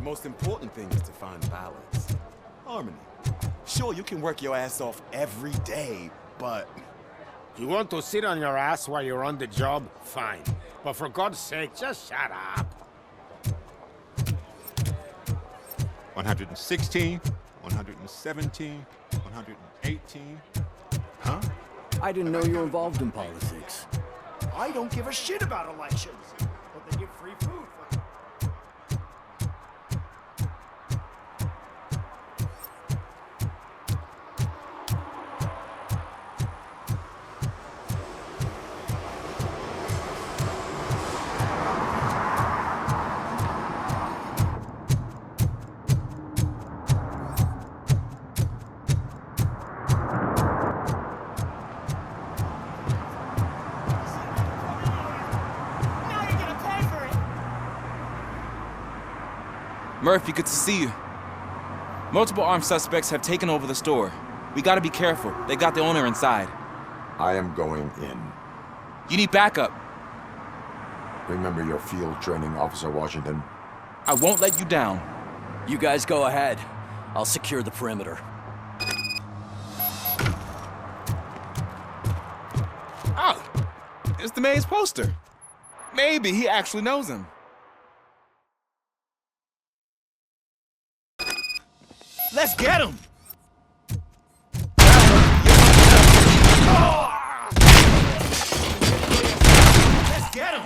most important thing is to find balance. Harmony. Sure, you can work your ass off every day, but... You want to sit on your ass while you're on the job? Fine. But for God's sake, just shut up. 116, 117, 118. Huh? I didn't know you were involved in politics. I don't give a shit about elections, but they give free food for... Murphy, good to see you. Multiple armed suspects have taken over the store. We gotta be careful. They got the owner inside. I am going in. You need backup. Remember your field training, Officer Washington. I won't let you down. You guys go ahead. I'll secure the perimeter. Oh, it's the mayor's poster. Maybe he actually knows him. Let's get him! Let's get him!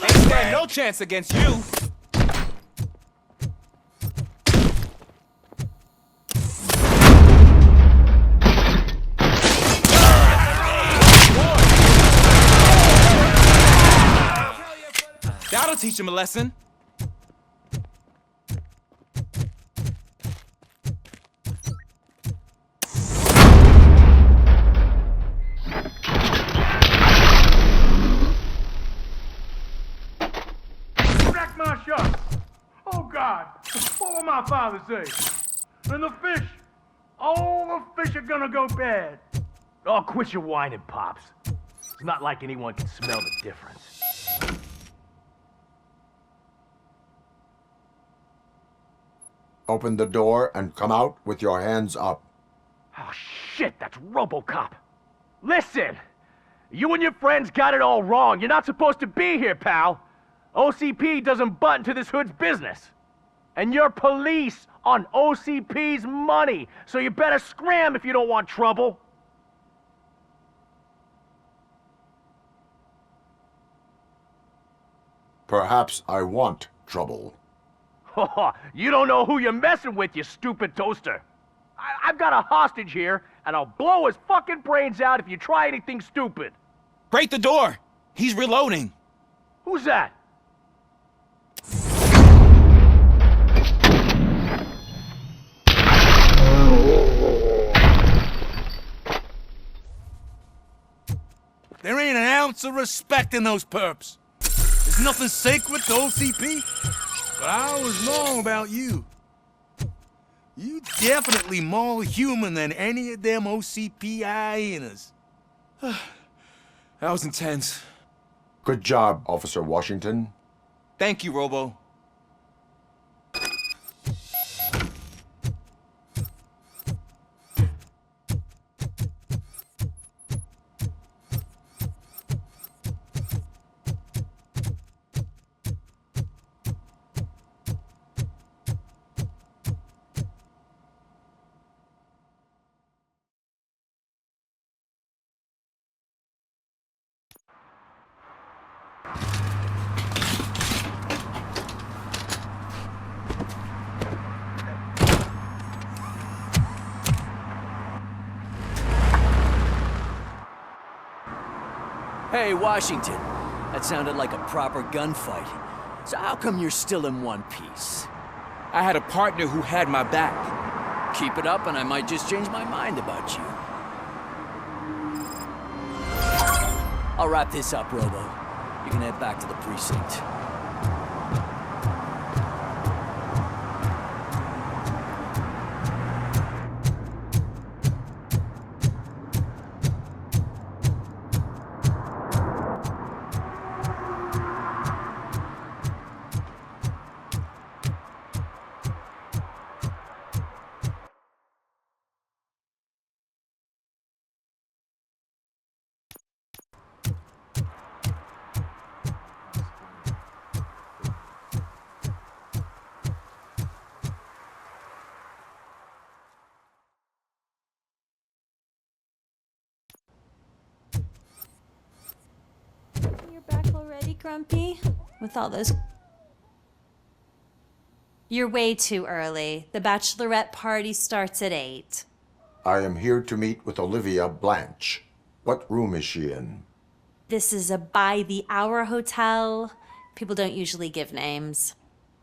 They stand no chance against you. That'll teach him a lesson. Wreck my shot! Oh God! What will my father say? And the fish! All the fish are gonna go bad! Oh, quit your whining, Pops. It's not like anyone can smell the difference. Open the door and come out with your hands up. Oh shit, that's RoboCop! Listen! You and your friends got it all wrong. You're not supposed to be here, pal. OCP doesn't butt into this hood's business. And you're police on OCP's money, so you better scram if you don't want trouble. Perhaps I want trouble. You don't know who you're messing with, you stupid toaster. I've got a hostage here, and I'll blow his fucking brains out if you try anything stupid. Break the door! He's reloading. Who's that? There ain't an ounce of respect in those perps. There's nothing sacred to OCP. But I was wrong about you. You definitely more human than any of them OCP hyenas. That was intense. Good job, Officer Washington. Thank you, Robo. Hey, Washington. That sounded like a proper gunfight. So how come you're still in one piece? I had a partner who had my back. Keep it up and I might just change my mind about you. I'll wrap this up, Robo. You can head back to the precinct. early, Grumpy? With all those... You're way too early. The bachelorette party starts at 8. I am here to meet with Olivia Blanche. What room is she in? This is a by-the-hour hotel. People don't usually give names.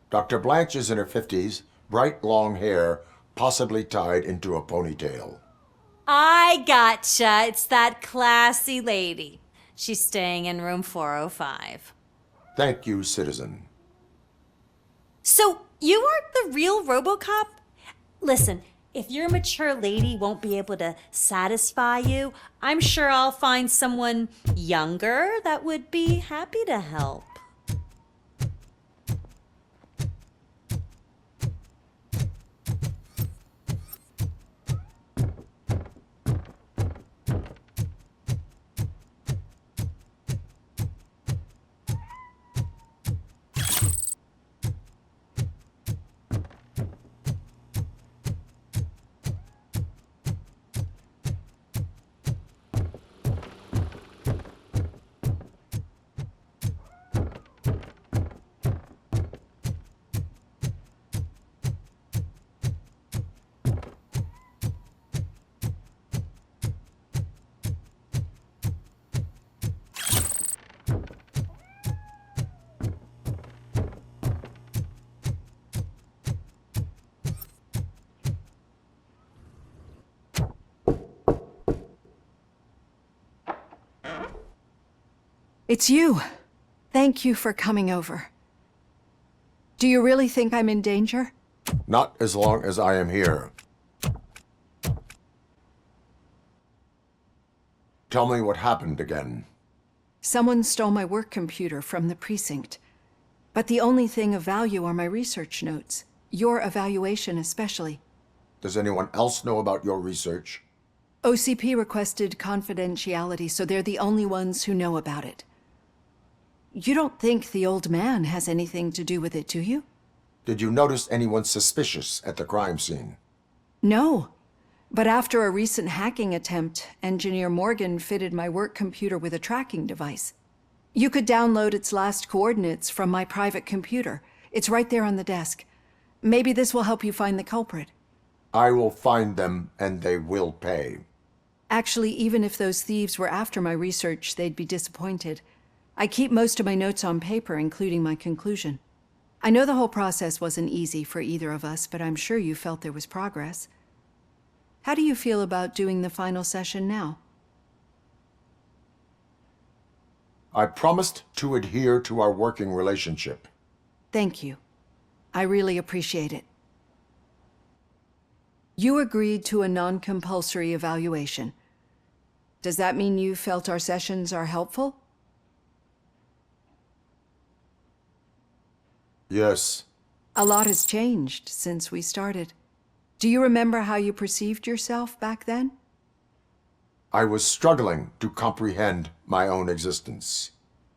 Dr. Blanche is in her 50s, bright long hair, possibly tied into a ponytail. I gotcha. It's that classy lady. She's staying in room 405. Thank you, citizen. So, you aren't the real RoboCop? Listen, if your mature lady won't be able to satisfy you, I'm sure I'll find someone younger that would be happy to help. It's you. Thank you for coming over. Do you really think I'm in danger? Not as long as I am here. Tell me what happened again. Someone stole my work computer from the precinct. But the only thing of value are my research notes. Your evaluation especially. Does anyone else know about your research? OCP requested confidentiality, so they're the only ones who know about it. You don't think the old man has anything to do with it, do you? Did you notice anyone suspicious at the crime scene? No. But after a recent hacking attempt, Engineer Morgan fitted my work computer with a tracking device. You could download its last coordinates from my private computer. It's right there on the desk. Maybe this will help you find the culprit. I will find them, and they will pay. Actually, even if those thieves were after my research, they'd be disappointed. I keep most of my notes on paper, including my conclusion. I know the whole process wasn't easy for either of us, but I'm sure you felt there was progress. How do you feel about doing the final session now? I promised to adhere to our working relationship. Thank you. I really appreciate it. You agreed to a non-compulsory evaluation. Does that mean you felt our sessions are helpful? Yes. A lot has changed since we started. Do you remember how you perceived yourself back then? I was struggling to comprehend my own existence.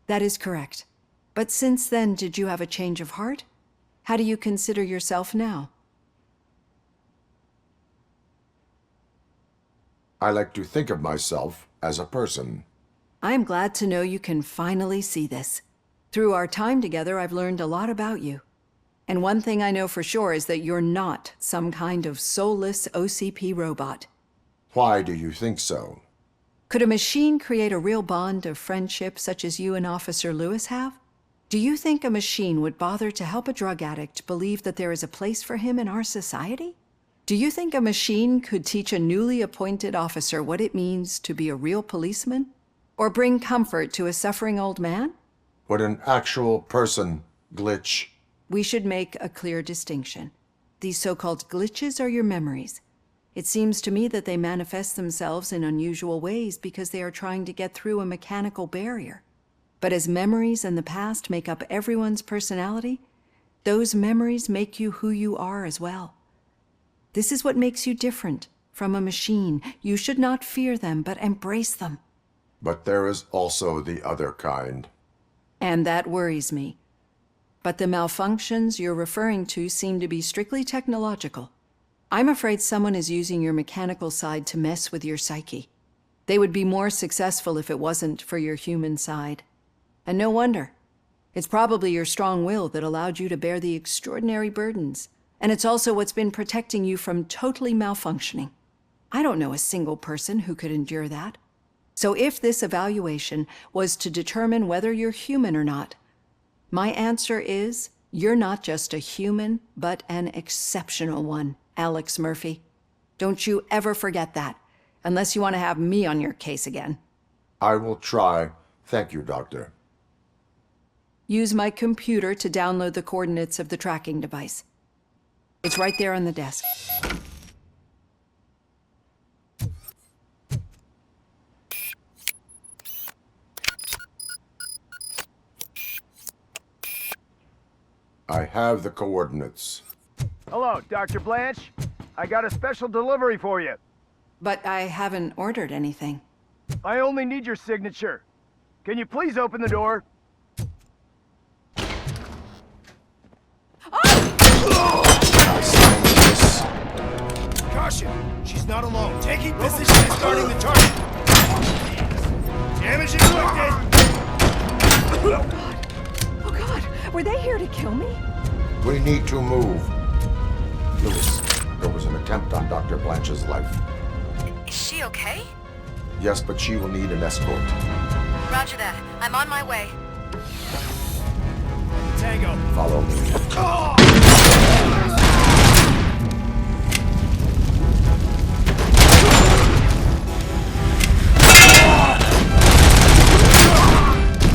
That is correct. But since then, did you have a change of heart? How do you consider yourself now? I like to think of myself as a person. I am glad to know you can finally see this. Through our time together, I've learned a lot about you. And one thing I know for sure is that you're not some kind of soulless OCP robot. Why do you think so? Could a machine create a real bond of friendship such as you and Officer Lewis have? Do you think a machine would bother to help a drug addict believe that there is a place for him in our society? Do you think a machine could teach a newly appointed officer what it means to be a real policeman? Or bring comfort to a suffering old man? Would an actual person glitch? We should make a clear distinction. These so-called glitches are your memories. It seems to me that they manifest themselves in unusual ways because they are trying to get through a mechanical barrier. But as memories and the past make up everyone's personality, those memories make you who you are as well. This is what makes you different from a machine. You should not fear them, but embrace them. But there is also the other kind. And that worries me. But the malfunctions you're referring to seem to be strictly technological. I'm afraid someone is using your mechanical side to mess with your psyche. They would be more successful if it wasn't for your human side. And no wonder. It's probably your strong will that allowed you to bear the extraordinary burdens. And it's also what's been protecting you from totally malfunctioning. I don't know a single person who could endure that. So if this evaluation was to determine whether you're human or not, my answer is you're not just a human, but an exceptional one, Alex Murphy. Don't you ever forget that, unless you want to have me on your case again. I will try. Thank you, Doctor. Use my computer to download the coordinates of the tracking device. It's right there on the desk. I have the coordinates. Hello, Dr. Blanche. I got a special delivery for you. But I haven't ordered anything. I only need your signature. Can you please open the door? I signed this. Caution! She's not alone. Taking position and starting the target. Damage inflicted! Oh God, were they here to kill me? We need to move. Lewis, there was an attempt on Dr. Blanche's life. Is she okay? Yes, but she will need an escort. Roger that. I'm on my way. Tango. Follow me.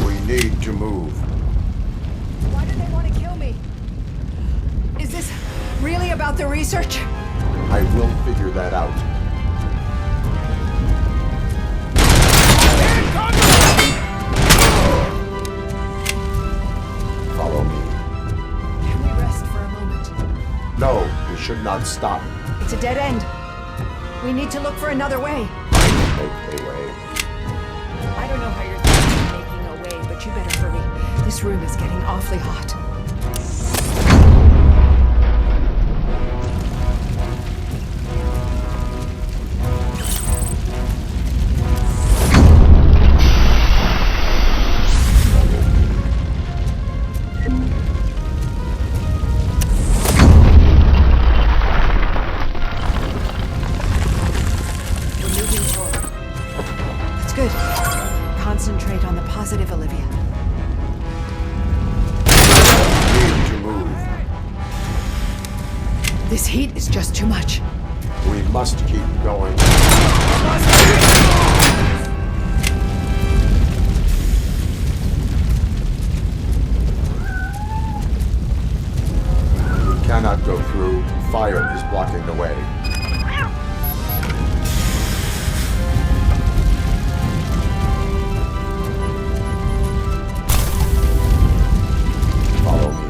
We need to move. Why do they want to kill me? Is this really about the research? I will figure that out. Follow me. Can we rest for a moment? No, we should not stop. It's a dead end. We need to look for another way. Make a way. I don't know how you're thinking of making a way, but you better hurry. This room is getting awfully hot. Good. Concentrate on the positive, Olivia. Need to move. This heat is just too much. We must keep going. We cannot go through. Fire is blocking the way. Follow me.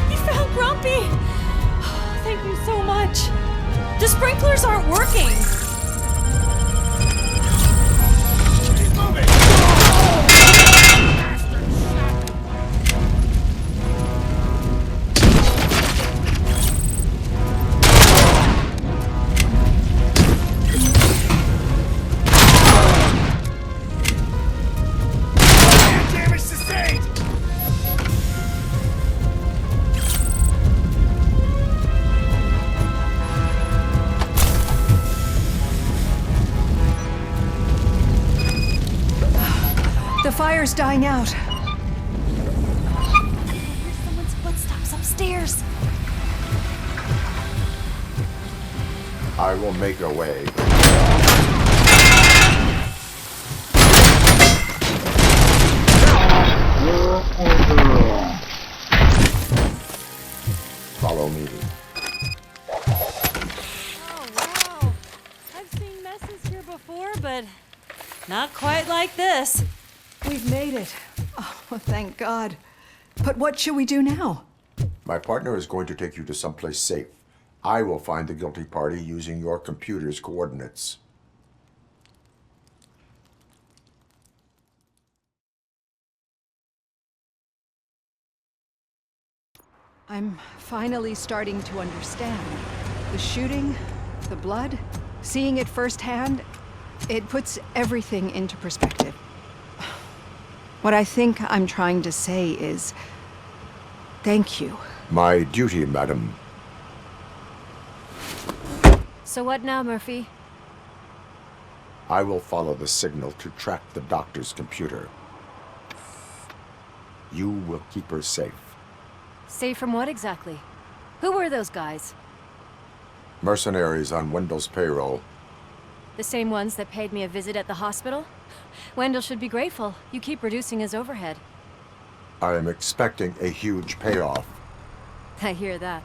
You found Grumpy! Oh, thank you so much. The sprinklers aren't working. She's moving! Damage sustained! The fire's dying out. Here's someone's footsteps upstairs. I will make a way. Follow me. Oh, wow. I've seen messes here before, but not quite like this. We've made it. Oh, thank God. But what should we do now? My partner is going to take you to someplace safe. I will find the guilty party using your computer's coordinates. I'm finally starting to understand. The shooting, the blood, seeing it firsthand, It puts everything into perspective. What I think I'm trying to say is, thank you. My duty, madam. So what now, Murphy? I will follow the signal to track the doctor's computer. You will keep her safe. Safe from what exactly? Who were those guys? Mercenaries on Wendell's payroll. The same ones that paid me a visit at the hospital? Wendell should be grateful. You keep reducing his overhead. I am expecting a huge payoff. I hear that.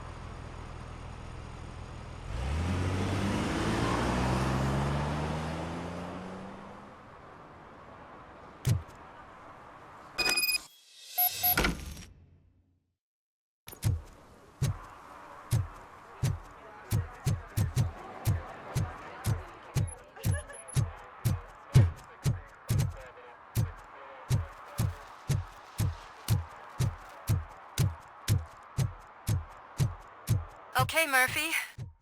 Okay, Murphy.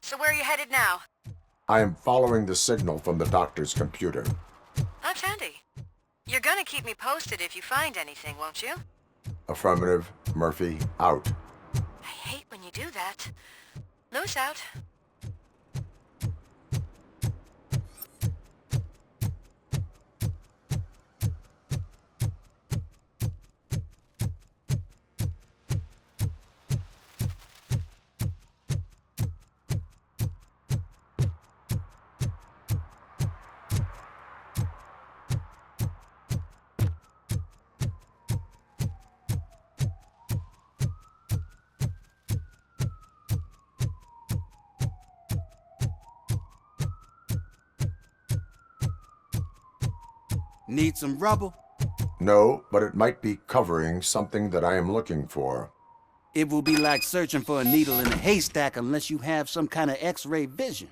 So where are you headed now? I am following the signal from the doctor's computer. That's handy. You're gonna keep me posted if you find anything, won't you? Affirmative. Murphy, out. I hate when you do that. Loose out. Need some rubble? No, but it might be covering something that I am looking for. It will be like searching for a needle in a haystack unless you have some kind of X-ray vision.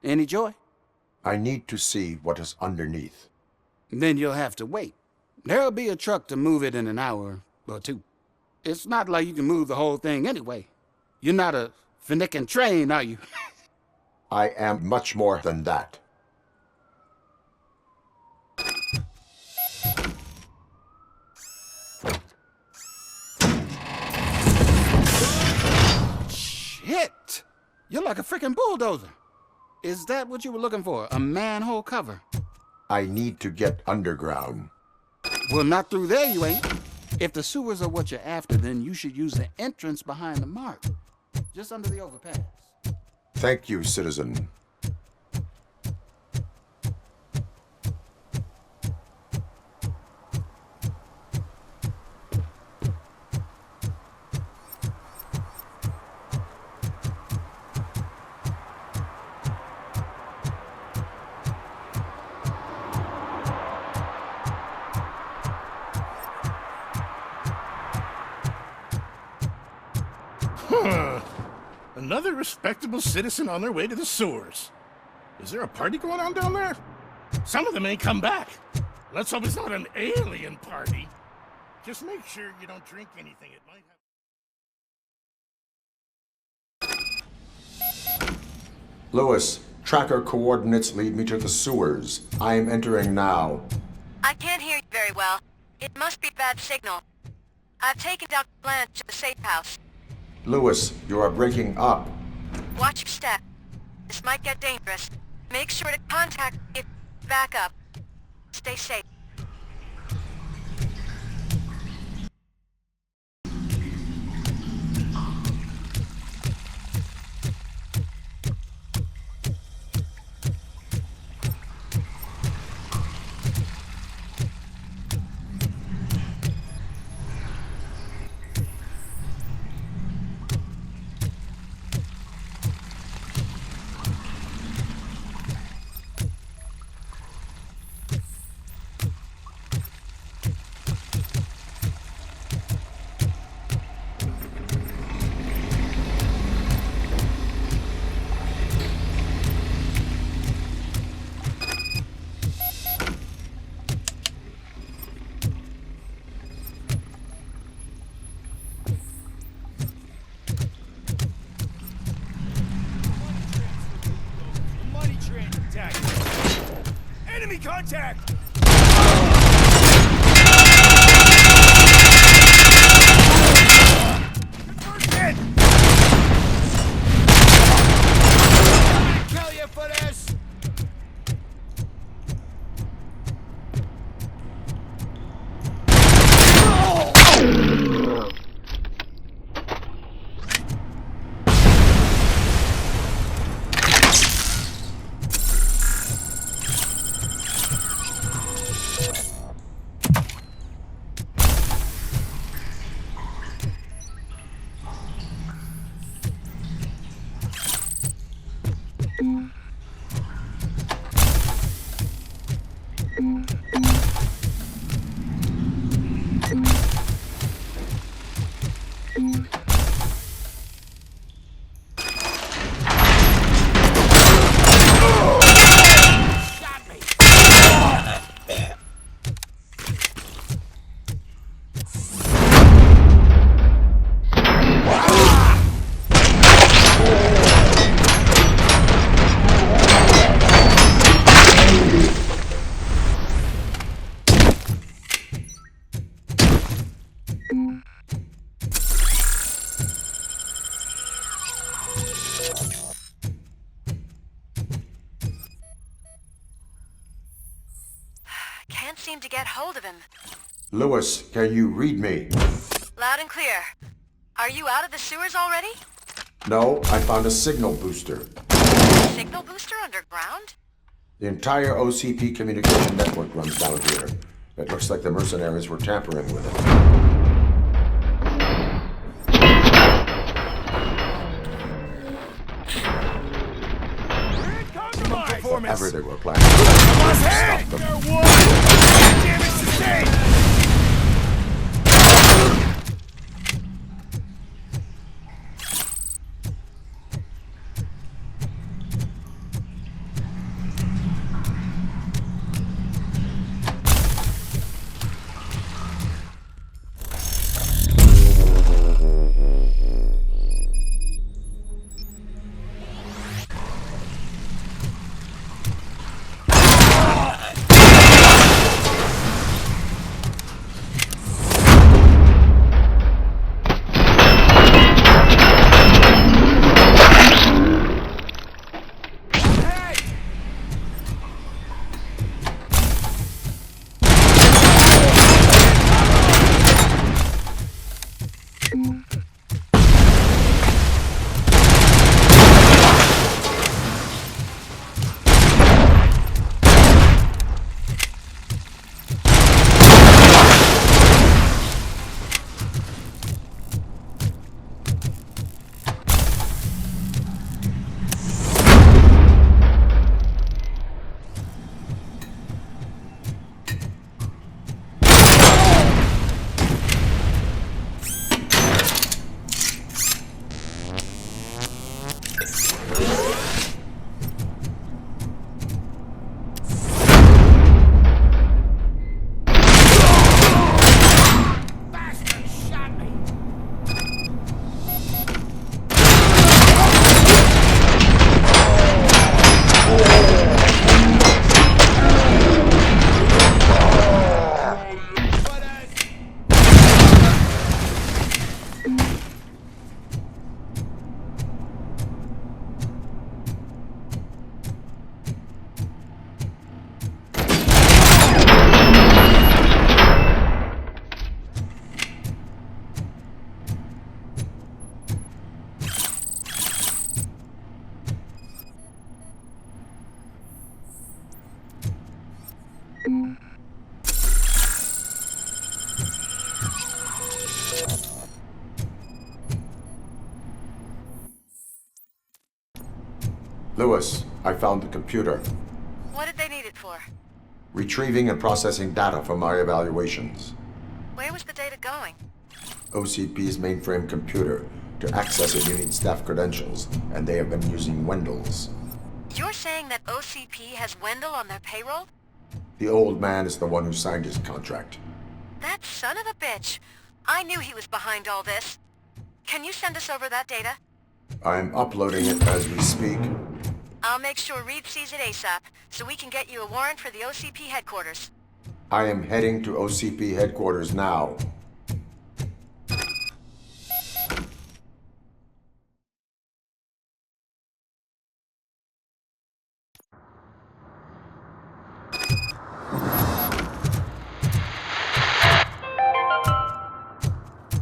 Any joy? I need to see what is underneath. Then you'll have to wait. There'll be a truck to move it in an hour or two. It's not like you can move the whole thing anyway. You're not a finicking train, are you? I am much more than that. Shit! You're like a freaking bulldozer. Is that what you were looking for? A manhole cover? I need to get underground. Well, not through there, you ain't. If the sewers are what you're after, then you should use the entrance behind the mark. Just under the overpass. Thank you, citizen. Another respectable citizen on their way to the sewers. Is there a party going on down there? Some of them ain't come back. Let's hope it's not an alien party. Just make sure you don't drink anything. It might have... Lewis, tracker coordinates lead me to the sewers. I am entering now. I can't hear you very well. It must be bad signal. I've taken Dr. Blanche to the safe house. Lewis, you are breaking up. Watch your step. This might get dangerous. Make sure to contact if back up. Stay safe. Enemy contact! Hit! Kill you for this! Can't seem to get hold of him. Lewis, can you read me? Loud and clear. Are you out of the sewers already? No, I found a signal booster. Signal booster underground? The entire OCP communication network runs down here. It looks like the mercenaries were tampering with it. Whatever they were planning to stop them. Damage sustained! Lewis, I found the computer. What did they need it for? Retrieving and processing data from our evaluations. Where was the data going? OCP's mainframe computer. To access it, you need staff credentials, and they have been using Wendell's. You're saying that OCP has Wendell on their payroll? The old man is the one who signed his contract. That son of a bitch. I knew he was behind all this. Can you send us over that data? I'm uploading it as we speak. I'll make sure Reed sees it ASAP, so we can get you a warrant for the OCP headquarters. I am heading to OCP headquarters now.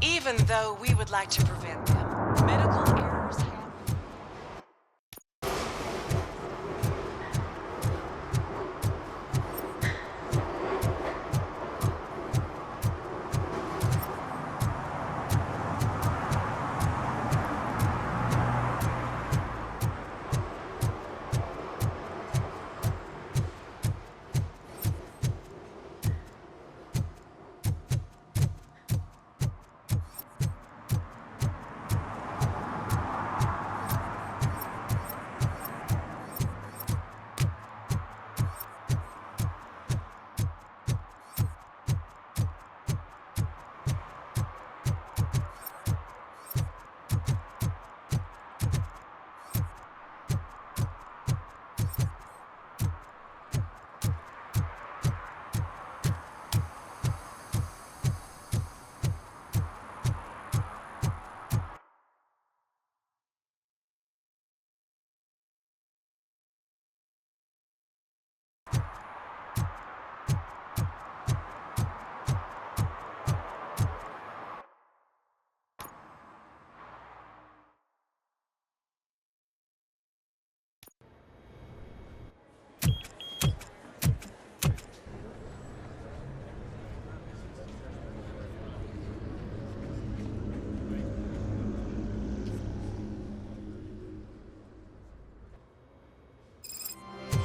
Even though we would like to prevent them, medical errors happen.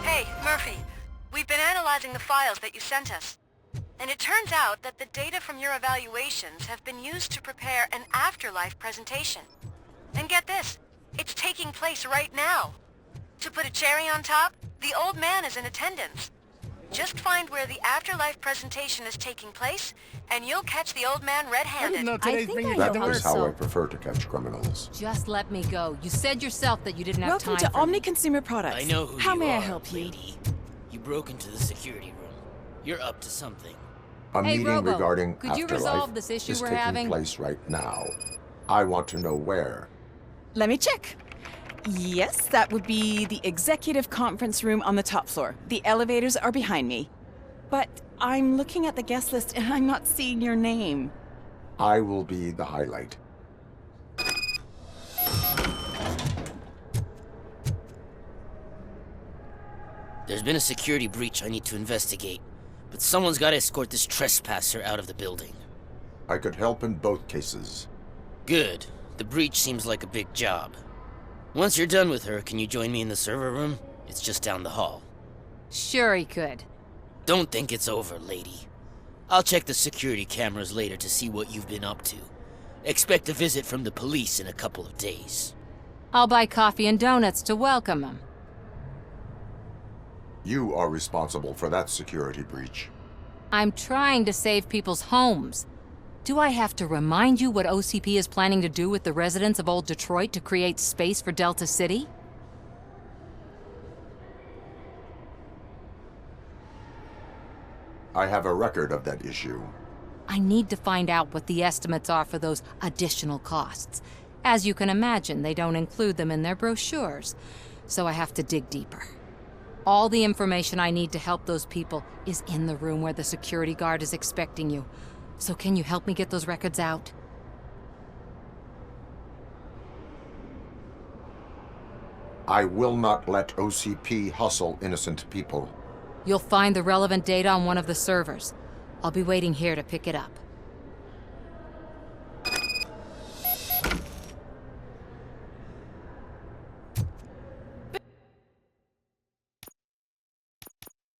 Hey, Murphy. We've been analyzing the files that you sent us. And it turns out that the data from your evaluations have been used to prepare an afterlife presentation. And get this, it's taking place right now. To put a cherry on top, the old man is in attendance. Just find where the afterlife presentation is taking place, and you'll catch the old man red-handed. That is how I prefer to catch criminals. Just let me go. You said yourself that you didn't have time Welcome to for Omni me. Consumer Products. I know who How you may I are, help you? lady. You broke into the security room. You're up to something. A Hey, meeting Robo, regarding could you afterlife resolve this issue is we're taking having? place right now. I want to know where. Let me check. Yes, that would be the executive conference room on the top floor. The elevators are behind me. But I'm looking at the guest list and I'm not seeing your name. I will be the highlight. There's been a security breach I need to investigate, but someone's got to escort this trespasser out of the building. I could help in both cases. Good. The breach seems like a big job. Once you're done with her, can you join me in the server room? It's just down the hall. Sure he could. Don't think it's over, lady. I'll check the security cameras later to see what you've been up to. Expect a visit from the police in a couple of days. I'll buy coffee and donuts to welcome him. You are responsible for that security breach. I'm trying to save people's homes. Do I have to remind you what OCP is planning to do with the residents of Old Detroit to create space for Delta City? I have a record of that issue. I need to find out what the estimates are for those additional costs. As you can imagine, they don't include them in their brochures, so I have to dig deeper. All the information I need to help those people is in the room where the security guard is expecting you. So can you help me get those records out? I will not let OCP hustle innocent people. You'll find the relevant data on one of the servers. I'll be waiting here to pick it up.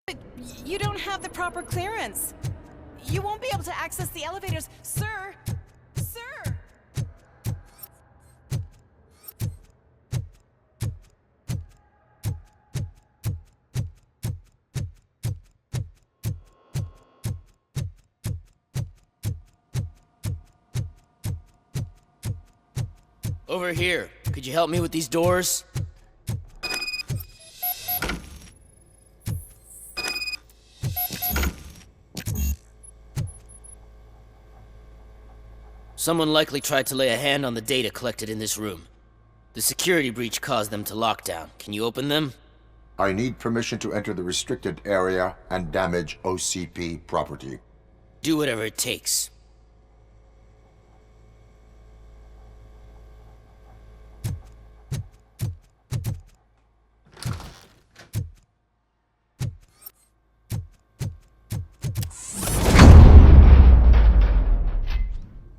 But you don't have the proper clearance. You won't be able to access the elevators, sir. Sir! Over here. Could you help me with these doors? Someone likely tried to lay a hand on the data collected in this room. The security breach caused them to lock down. Can you open them? I need permission to enter the restricted area and damage OCP property. Do whatever it takes.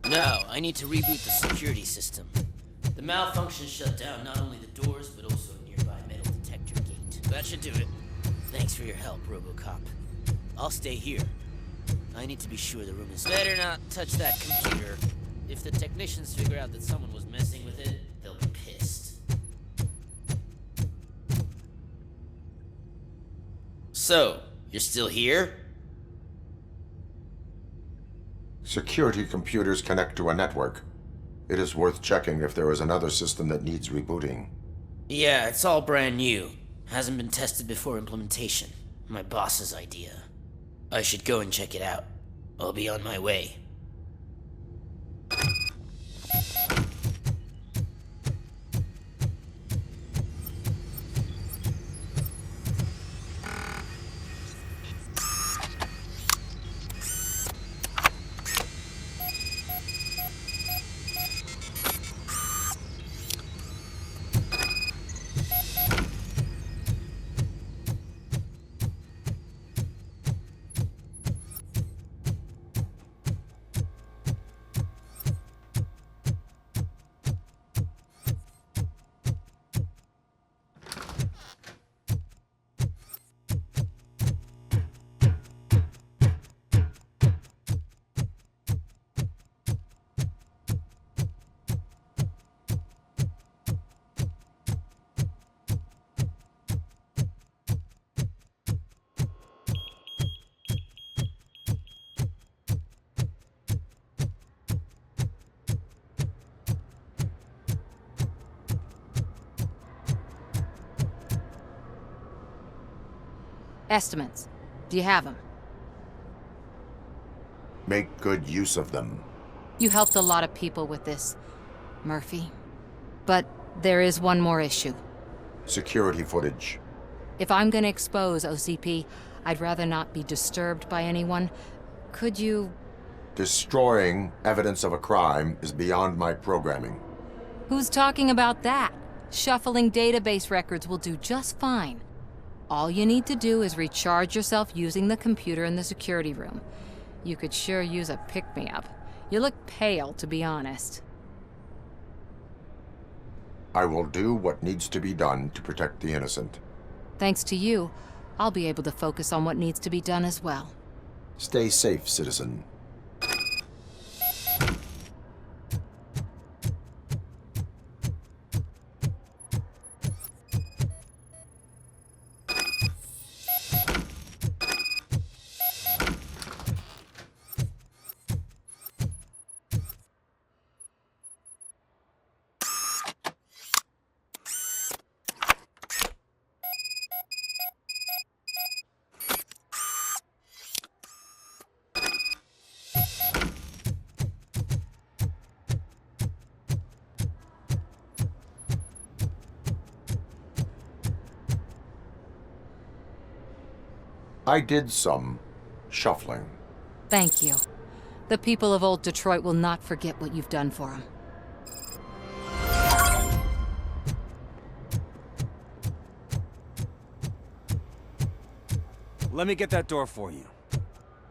Now, I need to reboot the security system. The malfunction shut down not only the doors, but also a nearby metal detector gate. That should do it. Thanks for your help, RoboCop. I'll stay here. I need to be sure the room is... Better not touch that computer. If the technicians figure out that someone was messing with it, they'll be pissed. So, you're still here? Security computers connect to a network. It is worth checking if there is another system that needs rebooting. Yeah, it's all brand new. Hasn't been tested before implementation. My boss's idea. I should go and check it out. I'll be on my way. Estimates. Do you have them? Make good use of them. You helped a lot of people with this, Murphy. But there is one more issue. Security footage. If I'm gonna expose OCP, I'd rather not be disturbed by anyone. Could you... Destroying evidence of a crime is beyond my programming. Who's talking about that? Shuffling database records will do just fine. All you need to do is recharge yourself using the computer in the security room. You could sure use a pick-me-up. You look pale, to be honest. I will do what needs to be done to protect the innocent. Thanks to you, I'll be able to focus on what needs to be done as well. Stay safe, citizen. I did some shuffling. Thank you. The people of old Detroit will not forget what you've done for them. Let me get that door for you.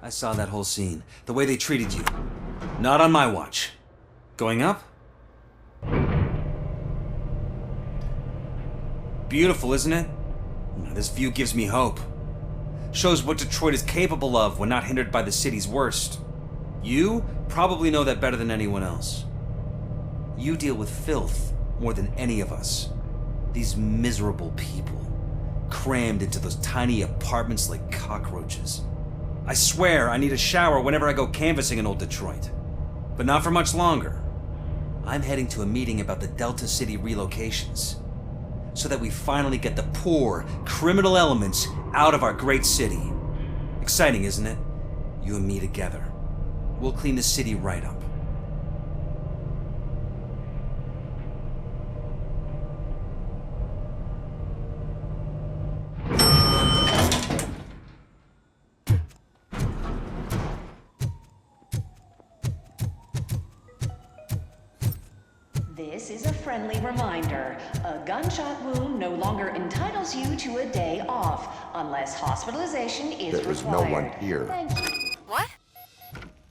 I saw that whole scene. The way they treated you. Not on my watch. Going up? Beautiful, isn't it? This view gives me hope. Shows what Detroit is capable of when not hindered by the city's worst. You probably know that better than anyone else. You deal with filth more than any of us. These miserable people, crammed into those tiny apartments like cockroaches. I swear I need a shower whenever I go canvassing in old Detroit. But not for much longer. I'm heading to a meeting about the Delta City relocations, so that we finally get the poor, criminal elements out of our great city. Exciting, isn't it? You and me together. We'll clean the city right up. This is a friendly reminder. A gunshot wound no longer entitles you to a day off, unless hospitalization is required. There is no one here. Thank you. What?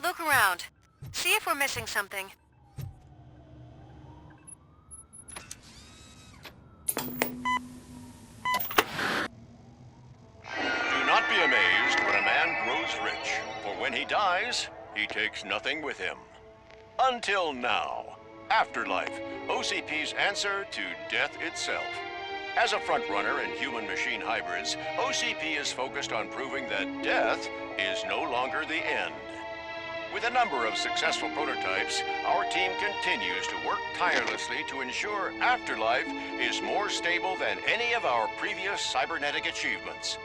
Look around. See if we're missing something. Do not be amazed when a man grows rich, for when he dies, he takes nothing with him. Until now. Afterlife, OCP's answer to death itself. As a frontrunner in human-machine hybrids, OCP is focused on proving that death is no longer the end. With a number of successful prototypes, our team continues to work tirelessly to ensure Afterlife is more stable than any of our previous cybernetic achievements.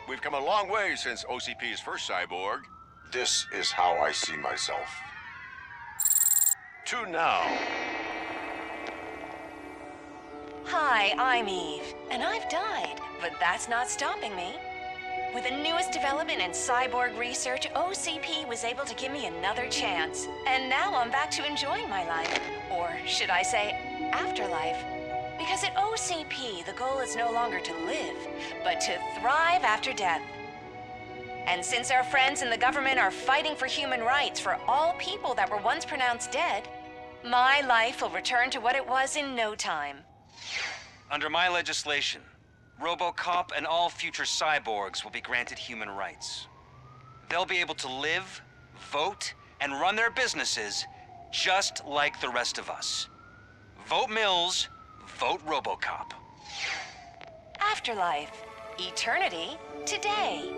We've come a long way since OCP's first Cyborg. This is how I see myself. To now. Hi, I'm Eve, and I've died, but that's not stopping me. With the newest development in cyborg research, OCP was able to give me another chance. And now I'm back to enjoying my life. Or should I say, afterlife. Because at OCP, the goal is no longer to live, but to thrive after death. And since our friends in the government are fighting for human rights for all people that were once pronounced dead, my life will return to what it was in no time. Under my legislation, RoboCop and all future cyborgs will be granted human rights. They'll be able to live, vote, and run their businesses just like the rest of us. Vote Mills, vote RoboCop. Afterlife. Eternity. Today.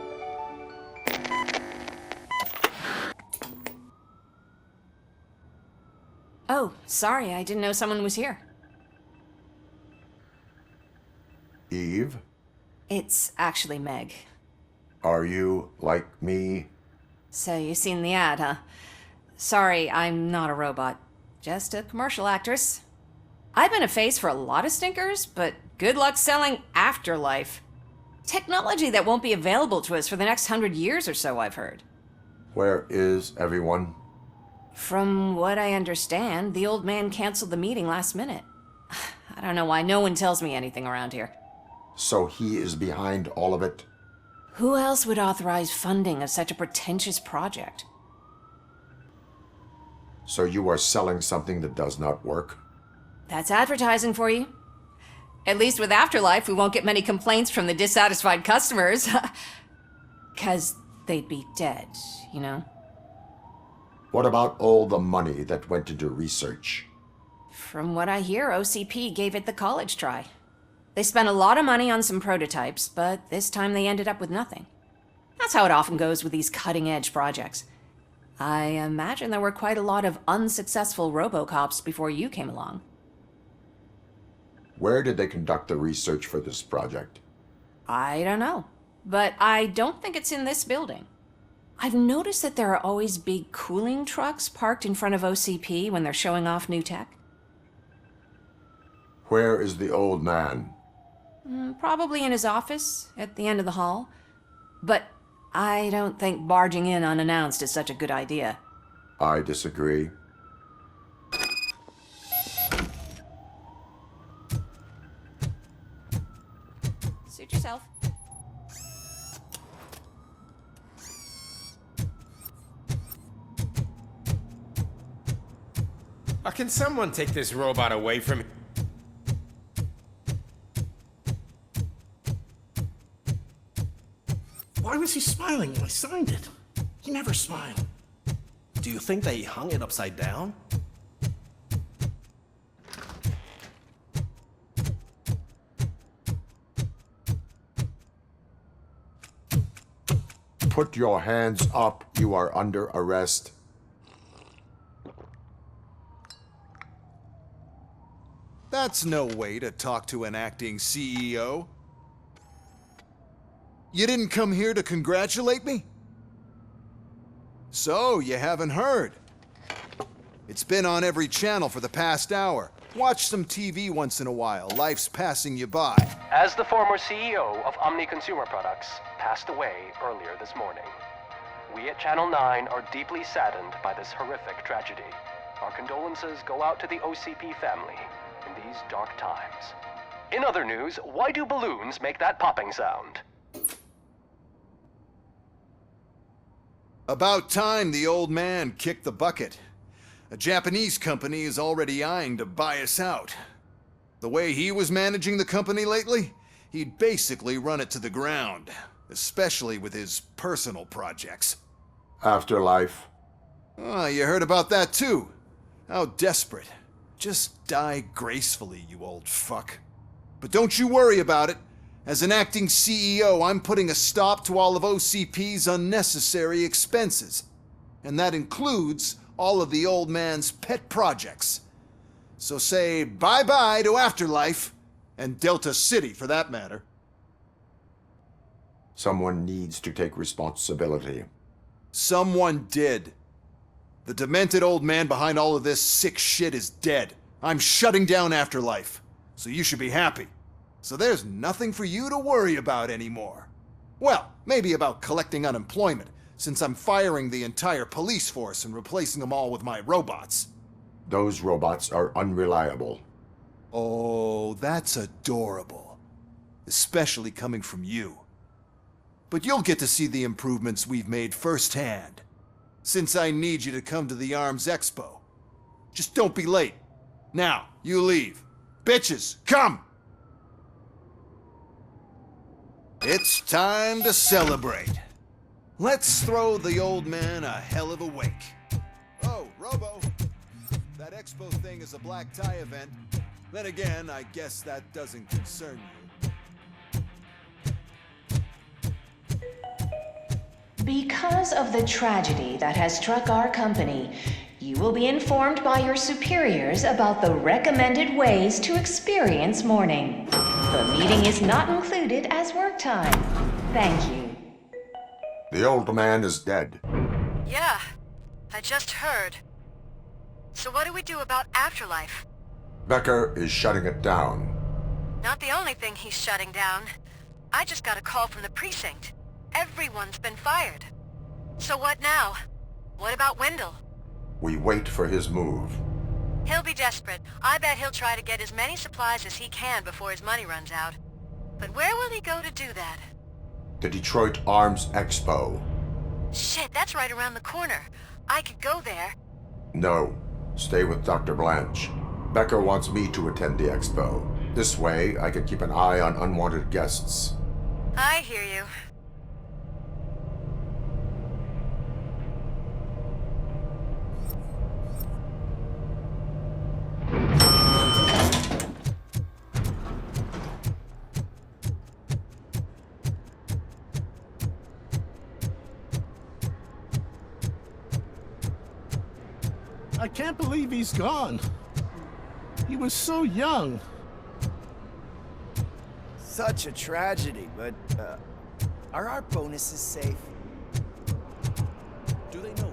Oh, sorry, I didn't know someone was here. Eve, It's actually Meg. are you like me? So you've seen the ad, huh? Sorry, I'm not a robot. Just a commercial actress. I've been a face for a lot of stinkers, but good luck selling Afterlife. Technology that won't be available to us for the next 100 years or so, I've heard. Where is everyone? From what I understand, the old man canceled the meeting last minute. I don't know why no one tells me anything around here. So he is behind all of it? Who else would authorize funding of such a pretentious project? So you are selling something that does not work? That's advertising for you. At least with Afterlife, we won't get many complaints from the dissatisfied customers. 'Cause they'd be dead, you know? What about all the money that went into research? From what I hear, OCP gave it the college try. They spent a lot of money on some prototypes, but this time they ended up with nothing. That's how it often goes with these cutting-edge projects. I imagine there were quite a lot of unsuccessful RoboCops before you came along. Where did they conduct the research for this project? I don't know, but I don't think it's in this building. I've noticed that there are always big cooling trucks parked in front of OCP when they're showing off new tech. Where is the old man? Probably in his office, at the end of the hall. But I don't think barging in unannounced is such a good idea. I disagree. Suit yourself. Can someone take this robot away from me? Why was he smiling when I signed it? He never smiled. Do you think they hung it upside down? Put your hands up. You are under arrest. That's no way to talk to an acting CEO. You didn't come here to congratulate me? So, you haven't heard. It's been on every channel for the past hour. Watch some TV once in a while. Life's passing you by. As the former CEO of Omni Consumer Products passed away earlier this morning, we at Channel 9 are deeply saddened by this horrific tragedy. Our condolences go out to the OCP family in these dark times. In other news, why do balloons make that popping sound? About time the old man kicked the bucket. A Japanese company is already eyeing to buy us out. The way he was managing the company lately, he'd basically run it to the ground, especially with his personal projects. Afterlife. Oh, you heard about that too. How desperate. Just die gracefully, you old fuck. But don't you worry about it. As an acting CEO, I'm putting a stop to all of OCP's unnecessary expenses. And that includes all of the old man's pet projects. So say bye-bye to Afterlife, and Delta City for that matter. Someone needs to take responsibility. Someone did. The demented old man behind all of this sick shit is dead. I'm shutting down Afterlife, so you should be happy. So there's nothing for you to worry about anymore. Well, maybe about collecting unemployment, since I'm firing the entire police force and replacing them all with my robots. Those robots are unreliable. Oh, that's adorable. Especially coming from you. But you'll get to see the improvements we've made firsthand, since I need you to come to the Arms Expo. Just don't be late. Now, you leave. Bitches, come! It's time to celebrate. Let's throw the old man a hell of a wake. Oh, Robo, that expo thing is a black tie event. Then again, I guess that doesn't concern you. Because of the tragedy that has struck our company, you will be informed by your superiors about the recommended ways to experience mourning. The meeting is not included as work time. Thank you. The old man is dead. Yeah, I just heard. So what do we do about Afterlife? Becker is shutting it down. Not the only thing he's shutting down. I just got a call from the precinct. Everyone's been fired. So what now? What about Wendell? We wait for his move. He'll be desperate. I bet he'll try to get as many supplies as he can before his money runs out. But where will he go to do that? The Detroit Arms Expo. Shit, that's right around the corner. I could go there. No, stay with Dr. Blanche. Becker wants me to attend the expo. This way, I can keep an eye on unwanted guests. I hear you. I can't believe he's gone. He was so young. Such a tragedy, but, are our bonuses safe? Do they know?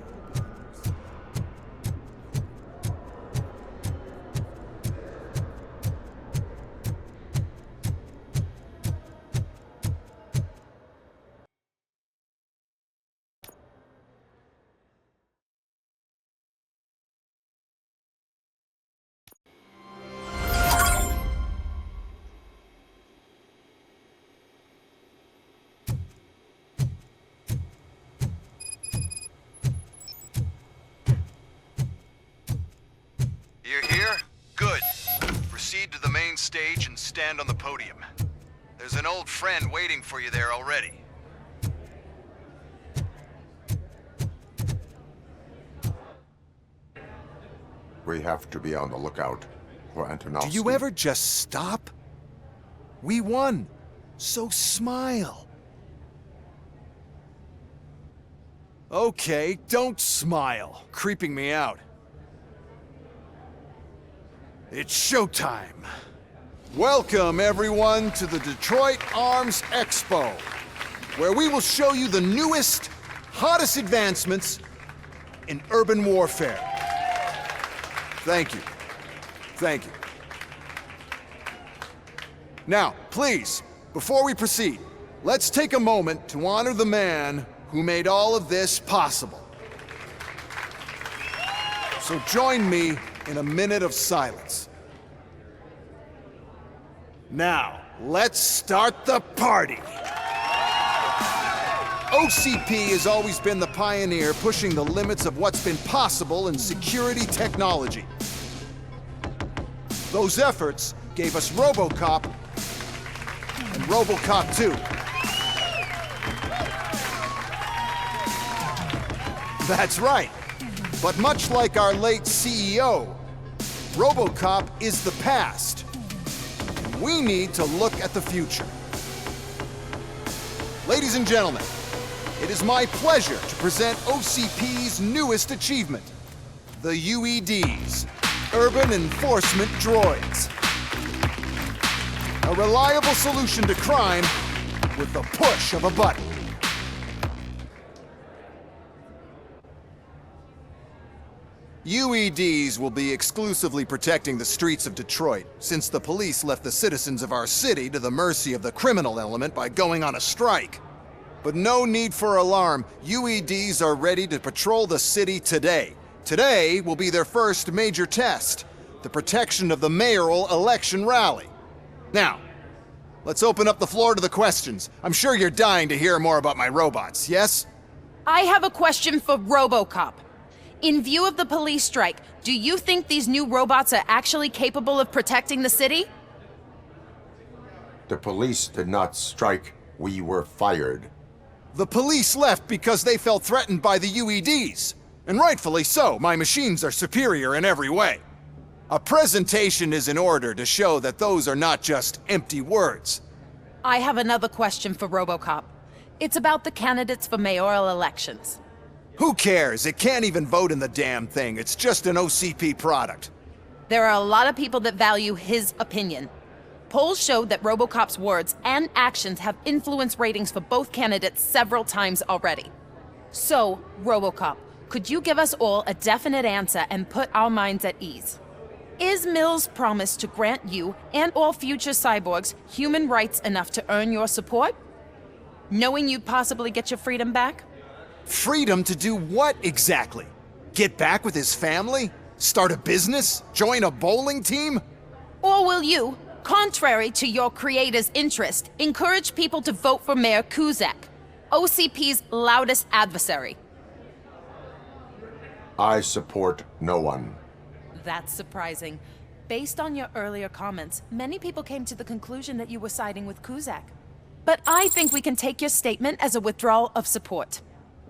You're here? Good. Proceed to the main stage and stand on the podium. There's an old friend waiting for you there already. We have to be on the lookout for Antonovsky. Do you ever just stop? We won, so smile. Okay, don't smile. Creeping me out. It's showtime. Welcome, everyone, to the Detroit Arms Expo, where we will show you the newest, hottest advancements in urban warfare. Thank you. Thank you. Now, please, before we proceed, let's take a moment to honor the man who made all of this possible. So join me in a minute of silence. Now, let's start the party! OCP has always been the pioneer pushing the limits of what's been possible in security technology. Those efforts gave us RoboCop and RoboCop 2. That's right. But much like our late CEO, RoboCop is the past. We need to look at the future. Ladies and gentlemen, it is my pleasure to present OCP's newest achievement, the UEDs, Urban Enforcement Droids. A reliable solution to crime with the push of a button. UEDs will be exclusively protecting the streets of Detroit, since the police left the citizens of our city to the mercy of the criminal element by going on a strike. But no need for alarm. UEDs are ready to patrol the city today. Today will be their first major test, the protection of the mayoral election rally. Now, let's open up the floor to the questions. I'm sure you're dying to hear more about my robots, yes? I have a question for RoboCop. In view of the police strike, do you think these new robots are actually capable of protecting the city? The police did not strike. We were fired. The police left because they felt threatened by the UEDs. And rightfully so, my machines are superior in every way. A presentation is in order to show that those are not just empty words. I have another question for RoboCop. It's about the candidates for mayoral elections. Who cares? It can't even vote in the damn thing. It's just an OCP product. There are a lot of people that value his opinion. Polls show that RoboCop's words and actions have influenced ratings for both candidates several times already. So, RoboCop, could you give us all a definite answer and put our minds at ease? Is Mills' promise to grant you and all future cyborgs human rights enough to earn your support? Knowing you'd possibly get your freedom back? Freedom to do what exactly? Get back with his family? Start a business? Join a bowling team? Or will you, contrary to your creator's interest, encourage people to vote for Mayor Cusack, OCP's loudest adversary? I support no one. That's surprising. Based on your earlier comments, many people came to the conclusion that you were siding with Cusack. But I think we can take your statement as a withdrawal of support.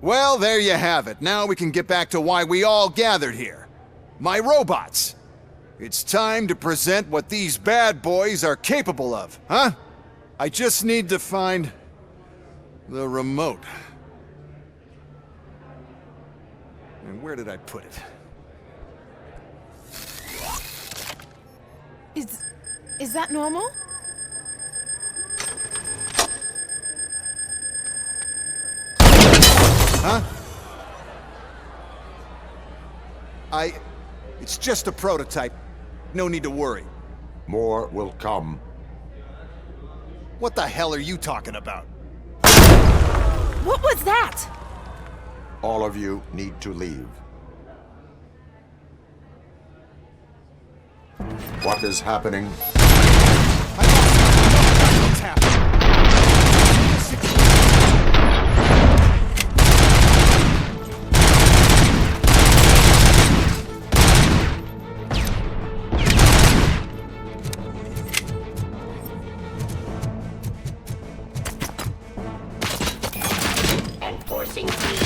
Well, there you have it. Now we can get back to why we all gathered here. My robots. It's time to present what these bad boys are capable of, huh? I just need to find the remote. And where did I put it? Is that normal? Huh? It's just a prototype. No need to worry. More will come. What the hell are you talking about? What was that? All of you need to leave. What is happening? What's happening? Enforcing speed.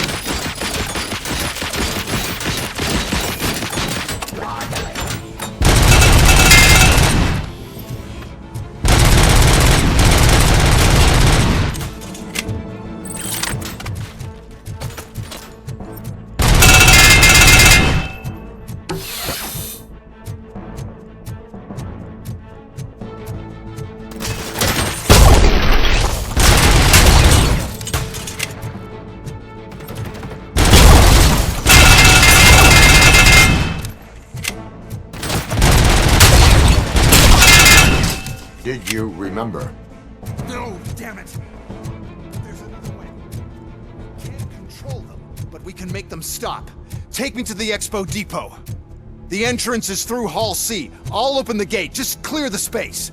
Did you remember? No, damn it! There's another way. We can't control them, but we can make them stop. Take me to the Expo Depot. The entrance is through Hall C. I'll open the gate. Just clear the space.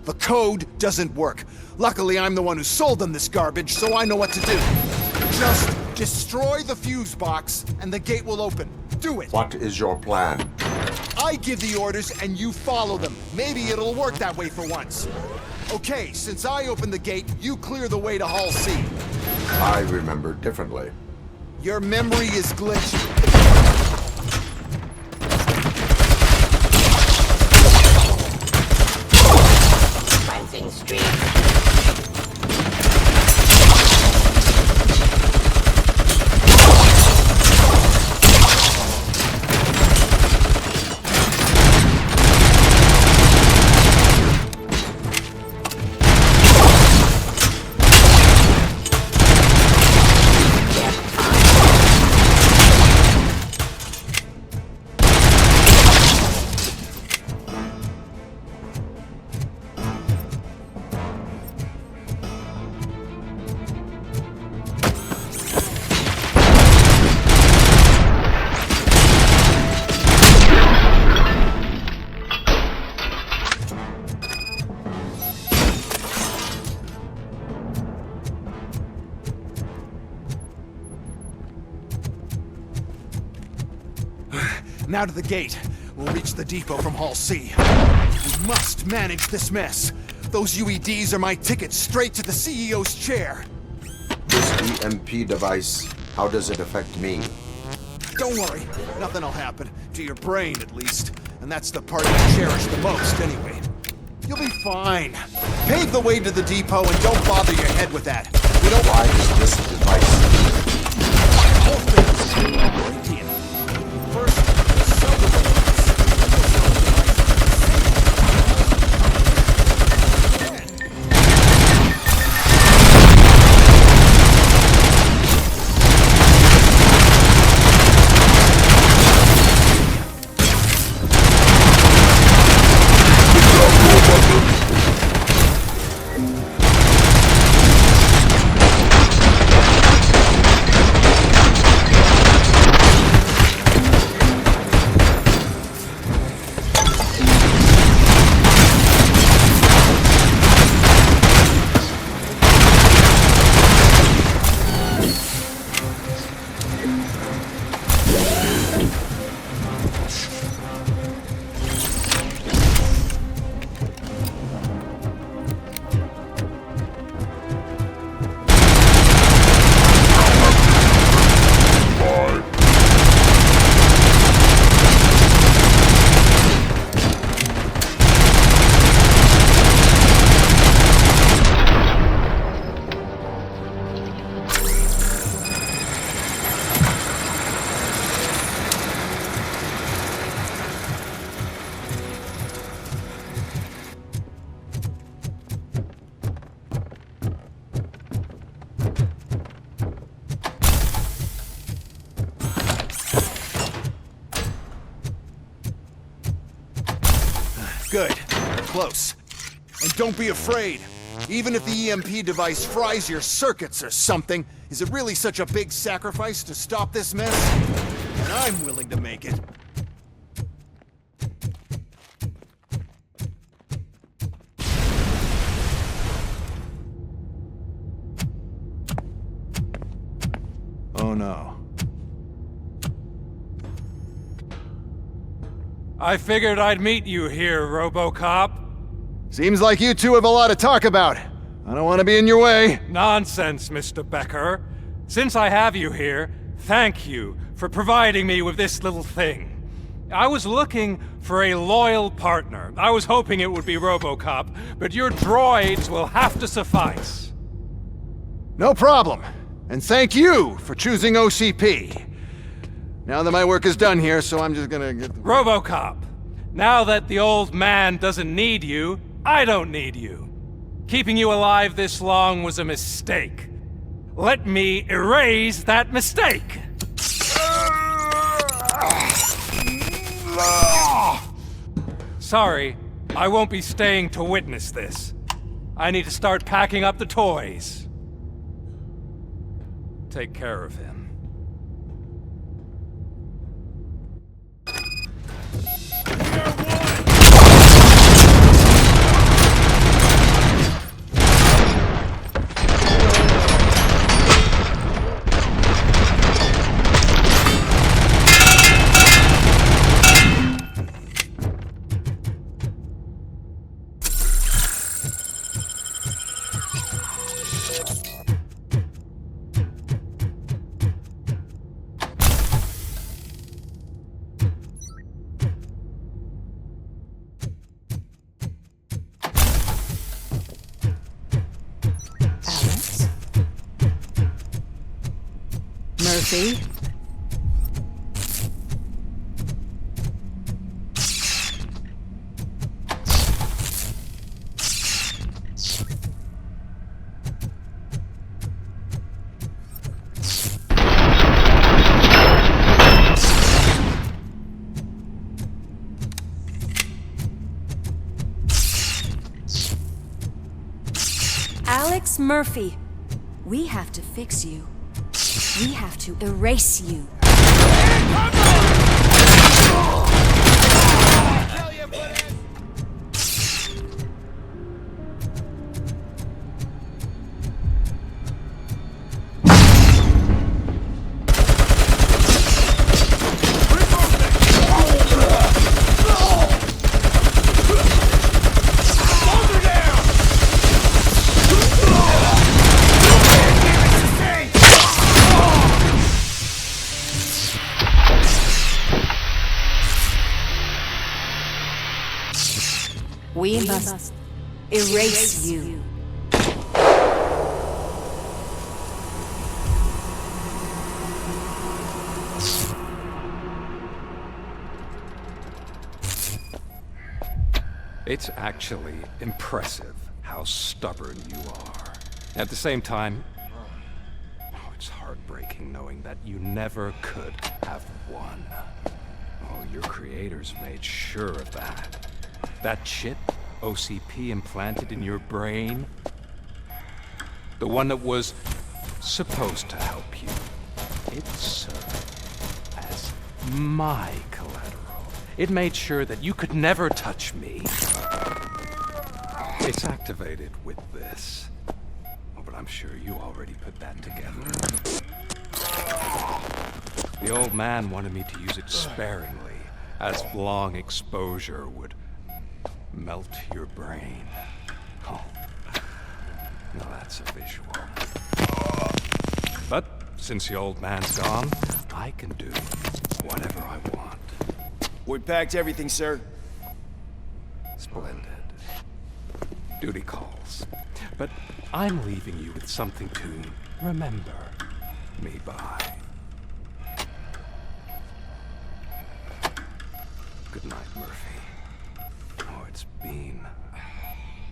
The code doesn't work. Luckily, I'm the one who sold them this garbage, so I know what to do. Just destroy the fuse box, and the gate will open. Do it! What is your plan? I give the orders, and you follow them. Maybe it'll work that way for once. Okay, since I opened the gate, you clear the way to Hall C. I remember differently. Your memory is glitchy. Cleansing streak. Now to the gate. We'll reach the depot from Hall C. We must manage this mess. Those UEDs are my ticket straight to the CEO's chair. This EMP device, how does it affect me? Don't worry, nothing'll happen. To your brain, at least. And that's the part you cherish the most, anyway. You'll be fine. Pave the way to the depot and don't bother your head with that. We don't— Why is this device? The whole thing is a great idea. First, sell the device. Good. Close. And don't be afraid. Even if the EMP device fries your circuits or something, is it really such a big sacrifice to stop this mess? And I'm willing to make it. Oh no. I figured I'd meet you here, RoboCop. Seems like you two have a lot to talk about. I don't want to be in your way. Nonsense, Mr. Becker. Since I have you here, thank you for providing me with this little thing. I was looking for a loyal partner. I was hoping it would be RoboCop, but your droids will have to suffice. No problem. And thank you for choosing OCP. Now that my work is done here, so I'm just gonna get... RoboCop, now that the old man doesn't need you, I don't need you. Keeping you alive this long was a mistake. Let me erase that mistake! Sorry, I won't be staying to witness this. I need to start packing up the toys. take care of him. Murphy? Alex Murphy, we have to fix you. We have to erase you. We must erase you. It's actually impressive how stubborn you are. At the same time, it's heartbreaking knowing that you never could have won. Oh, your creators made sure of that. That chip OCP implanted in your brain, the one that was supposed to help you, it served as my collateral. It made sure that you could never touch me. It's activated with this. Oh, but I'm sure you already put that together. The old man wanted me to use it sparingly, as long exposure would melt your brain. Oh, now that's a visual. But since the old man's gone, I can do whatever I want. We packed everything, sir. Splendid. Duty calls. But I'm leaving you with something to remember me by. Good night, Murphy. Oh, it's been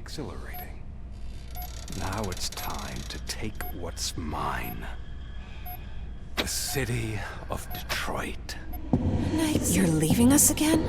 exhilarating. Now it's time to take what's mine. The city of Detroit. You're leaving us again?